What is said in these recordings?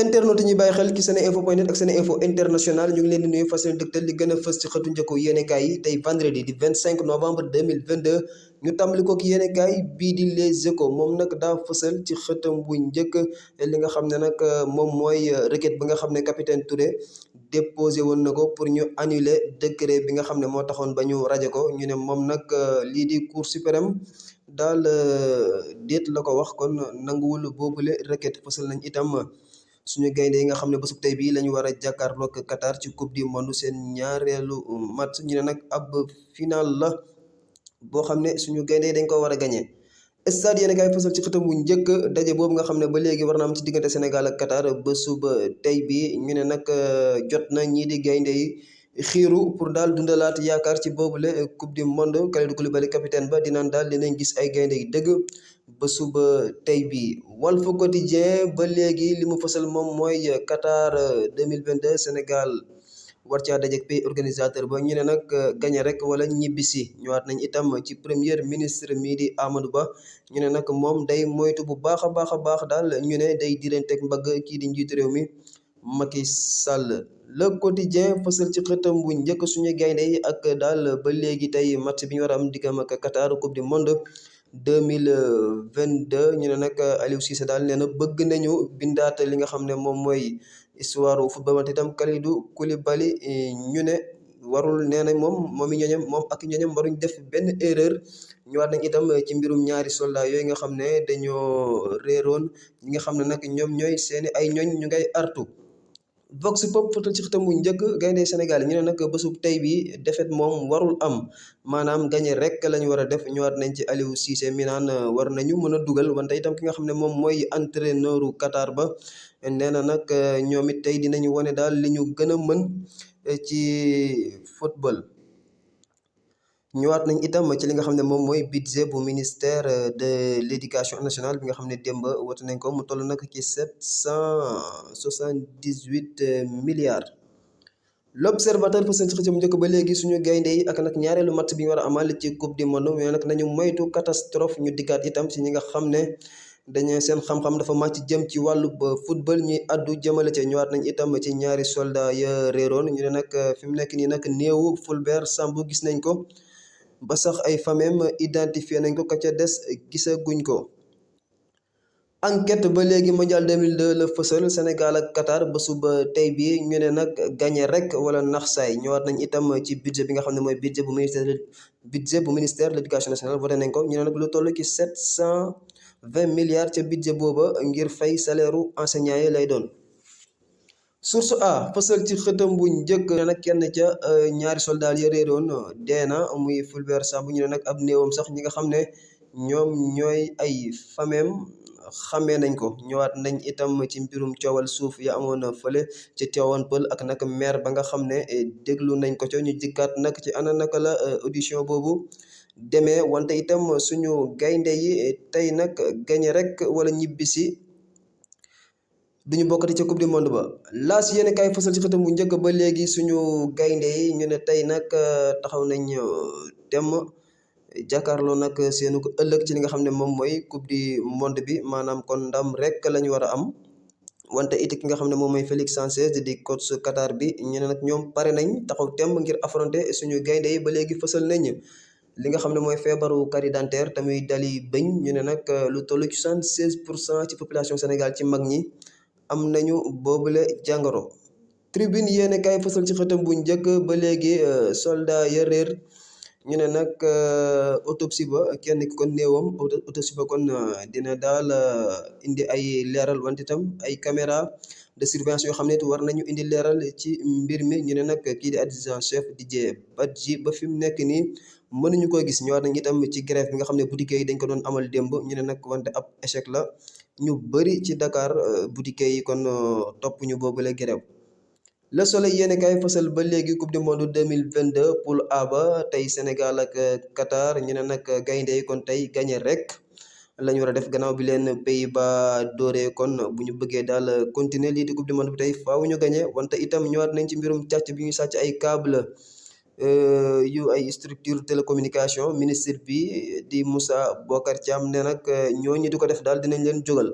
internet yi ñuy bàyyi xel ci seneinfo.net ak seneinfo international ñu ngi leen di nuyu fas yéene dëgtal li gën a fës ci xëtu njëkku yéenekaay yi tey vendredi di 25 novembre 2022 ñu tàmbali ko ki yéenekaay bii di Les Échos moom nag daa fësal ci xëtam bu njëkk li nga xam ne nag moom mooy requête bi nga xam ne capitaine Touré déposé woon na ko pour ñu annuler décret bi nga xam ne moo taxoon ba ñu raje ko ñu ne moom nag lii di cour suprême daal déet la ko wax kon nanguwul boobule requête fësal nañ itam suñu gaynde yi nga xam ne bésub tey bii la ñu war a jàkkaarloog Qatar ci coupe du monde seen ñaareelu match ñu ne nag ab final la boo xam ne suñu gaynde yi dañ ko war a gagné. Stade yéen a kaay fësal ci xëtam bu njëkk daje boobu nga xam ne ba léegi war na am ci diggante Sénégal ak Qatar bésub tey bii ñu ne nag jot na ñii di gaynde yi xiiru pour daal dundalaat yaakaar ci boobule coupe du monde Kalidou Koulibaly capitaine ba dinaan daal dinañ gis ay gaynde yi dëgg ba suba tey bii Walf Quotidien ba léegi li mu fësal moom mooy Qatar 2022 Sénégal war caa dajeek pays organisateur ba ñu ne nag gagné rek wala ñibbisi ñëwaat nañ itam ci premier ministre mii di Amadou Ba ñu ne nag moom day moytu bu baax a baax daal ñu ne day diranteeg mbagg kii di njiitu réew mi Macky Sall. Le Quotidien fësal ci xëtam bu njëkk suñu gaynde yi ak daal ba léegi tey match bi ñu war a am diggam ak Qatar coupe du monde 2022 ñu ne nag Aliou Cissé daal nee na bëgg nañu bindaat li nga xam ne moom mooy histoire football wante itam Kalidou Koulibaly ñu ne warul nee na moom i ñooñam moom ak ñooñam waruñ def benn erreur ñëwaat nañ itam ci mbirum ñaari soldat yooyu nga xam ne dañoo réeroon ñi nga xam ne nag ñoom ñooy seeni ay ñooñ ñu ngay artu Vox Pop fëtal ci xëtam bu njëkk gaynde Sénégal ñu ne nag bésub tey bi défaite moom warul am maanaam gagné rek la ñu war a def ñëwaat nañ ci Aliou Cissé mi naan war nañu mën a dugal wante itam ki nga xam ne moom mooy entraîneuru Qatar ba nee na nag ñoom it tey dinañu wane daal li ñu gën a mën ci football. ñëwaat nañ itam ci li nga xam ne moom mooy budget bu ministère de l'éducation nationale bi nga xam ne démb wote nañ ko mu toll nag ci 778 milliards. L'Observateur fa seen ci xëcc mu njëkk ba léegi suñu gaynde yi ak nag ñaareelu match bi ñu war a amal ci coupe du monde mais nag nañu moytu catastrophe ñu dikkaat itam ci ñi nga xam ne dañu seen xam-xam dafa màcc jëm ci wàllu football ñuy addu jëmale ca ñëwaat nañ itam ci ñaari soldat ya réeroon ñu ne nag fi mu nekk nii nag néewu Fulbert Sambou gis nañ ko ba sax ay famem identifié nañ ko ka ca des gisaguñ ko. Enquête ba léegi mondial 2002 la fësal Sénégal ak Qatar ba suba tey bii ñu ne nag gagné rek wala nax saay ñëwaat nañ itam ci budget bi nga xam ne mooy budget bu ministère de l'éducation nationale voté nañ ko ñu ne nag lu toll ci 720 milliards ca budget booba ngir fay salaire u enseignants yi lay doon. Source A fësal ci xëtam bu njëkk ne nag kenn ca ñaari soldat ya réeroon deena muy Fulbert Sambou ñu ne nag ab néewam sax ñi nga xam ne ñoom ñooy ay famem xamee nañ ko ñëwaat nañ itam ci mbirum coowal suuf ya amoon fële ci Tivaouane Peulh ak nag maire ba nga xam ne déglu nañ ko ca ñu jikkaat nag ci ana naka la audition boobu demee wante itam suñu gaynde yi tey nag gañe rek wala ñibbisi duñu bokkati ca coupe du monde ba laas yéen kaay fësal ci xëtam bu njëkk ba léegi suñu gaynde yi ñu ne tey nag taxaw nañ dem jàkkaarloo nag seenu ko ëllëg ci li nga xam ne moom mooy coupe du monde bi maanaam kon ndam rek la ñu war a am wante it ki nga xam ne moom mooy Félix Sanchez di coach Qatar bi ñu ne nag ñoom pare nañ taxaw temb ngir affronter suñu gaynde yi ba léegi fësal nañ li nga xam ne mooy feebaru carie dentaire tamuy dali bëñ ñu ne nag lu toll ci 76% ci population Sénégal ci mag ñi am nañu boobule jàngoro. Tribune yéene kaay fësal ci xëtam bu njëkk ba léegi soldat ya réer ñu ne nag autopsie ba kenn ki kon néewam autopsie ba kon dina daal indi ay leeral wante itam ay caméra de surveillance yoo xam ne war nañu indi leeral ci mbir mi ñu ne nag kii di adjudant chef Didier Badji ba fi mu nekk nii mënuñu ko gis ñëwaat nañ itam ci grève bi nga xam ne boutique yi dañ ko doon amal démb ñu ne nag wante ab échec la ñu bëri ci Dakar boutique yi kon topp ñu boobule grève. Le Soleil yéen kay fësal ba léegi coupe du monde 2022 poule A ba tey Sénégal ak Qatar ñu ne nag gaynde yi kon tey gagné rek la ñu war a def gannaaw bi leen Pays-Bas dooree kon bu ñu bëggee daal continuer lii di coupe du monde bi tey faaw ñu gagné wante itam ñëwaat nañ ci mbirum càcc bi ñu sàcc ay câble yu ay structure télécommunication ministre bi di Moussa Bocar Thiam ne nag ñooñu di ko def daal dinañ leen jógal.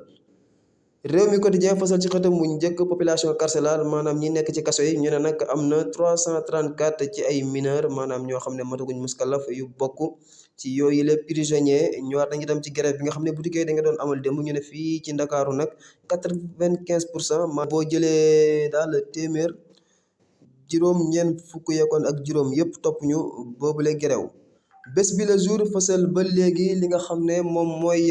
réew mi quotidien fasal ci xëtam mu njëkk population carcérale maanaam ñi nekk ci kaso yi ñu ne nag am na 334 ci ay mineur maanaam ñoo xam ne mataguñ muskalaf yu bokk ci yooyu les prisonniers ñëwaat nañ itam ci grève bi nga xam ne boutique yi da nga doon amal démb ñu ne fii ci Ndakaaru nag 95% ma boo jëlee daal téeméer juróom ñeent fukk yekoon ak juróom yëpp topp ñu boobule grève bés bi le jour fësal ba léegi li nga xam ne moom mooy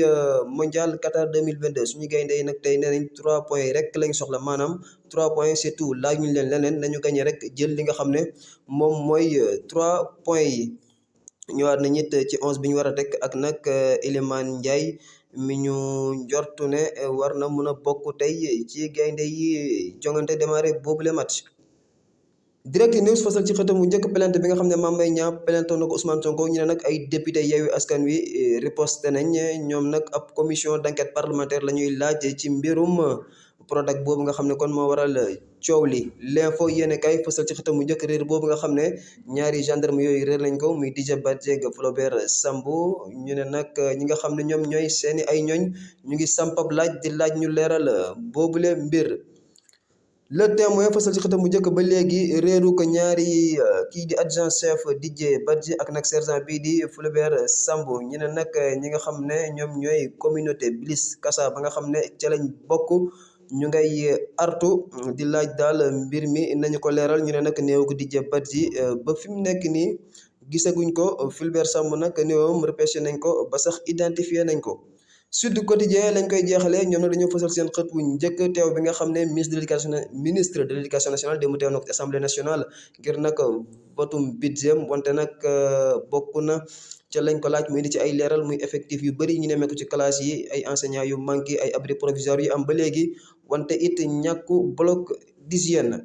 mondial Qatar 2022 suñu gaynde yi nag tey nee nañ 3 points yi rek lañ soxla maanaam 3 points c'est tout laaj ñu leen leneen nañu gagné rek jël li nga xam ne moom mooy 3 points yi ñëwaat nañ it ci 11 bi ñu war a teg ak nag Iliman Ndiaye mi ñu njortu ne war na mun a bokk tey ci gaynde yi jongante démarré boobule match. Direct News fasal ci xëtam bu njëkk plainte bi nga xam ne Mame Mbaye Niang plainte na ko Ousmane Sonko ñu ne nag ay député Yewwi Askan Wi riposte nañ ñoom nag ab commission d'enquête parlementaire la ñuy laaj ci mbirum Prodac boobu nga xam ne kon moo waral coow li l'info yéene kay fasal ci xëtam bu njëkk réer boobu nga xam ne ñaari gendarme yooyu réer nañ ko muy Didier Badji ak Flobert Sambou ñu ne nag ñi nga xam ne ñoom ñooy seeni ay ñooñ ñu ngi sampab laaj di laaj ñu leeral boobule mbir. Le Témoin fasal ci xëtam bu njëkk ba léegi réeru ko ñaari kii di adjudant chef Didier Badji ak nag sergent bii di Fulbert Sambou ñu ne nag ñi nga xam ne ñoom ñooy communauté Bliss Kassa ba nga xam ne ca lañ bokk ñu ngay artu di laaj daal mbir mi nañu ko leeral ñu ne nag néew ko Didier Badji ba fi mu nekk nii gisaguñ ko Fulbert Sambou nag néewam repêché nañ ko ba sax identifié nañ ko. Sud Quotidien lañ koy jeexalee ñoom nag dañoo fësal seen xët wu njëkk teew bi nga xam ne ministre de l'éducation nationale démb teew na ko ci assemblée nationale ngir nag votum budget wante nag bokk na ca lañ ko laaj mu indi ci ay leeral muy effectif yu bëri ñu nemmeeku ci classe yi ay enseignants yu manqué ay abris provisoires yu am ba léegi wante it ñàkku bloc d'hygiène